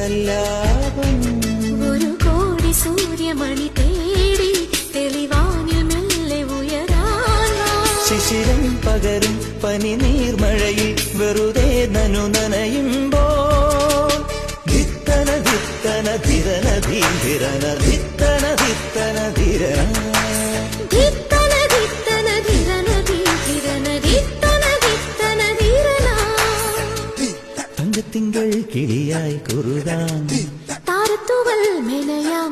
സല്ലാപം ഒരു കോടി സൂര്യമണി തേടി തെളിവാനിൽ മെല്ലെ ഉയരാൻ ശിശിരം പകരും പനി നീർമഴയിൽ വെറുതെ നനു നനയുമ്പോൾ ധിത്തന ധിത്തന ധിരന ധീരന ധിത്തന ധിത്തന ധിരന ധിത്തന ധിത്തന ധിരന ധീരന ധിത്തന ധിത്തന ധിരന തങ്കത്തിങ്കൾ കിളിയായി കുറുതാം താരത്തുവൽ മെനയാം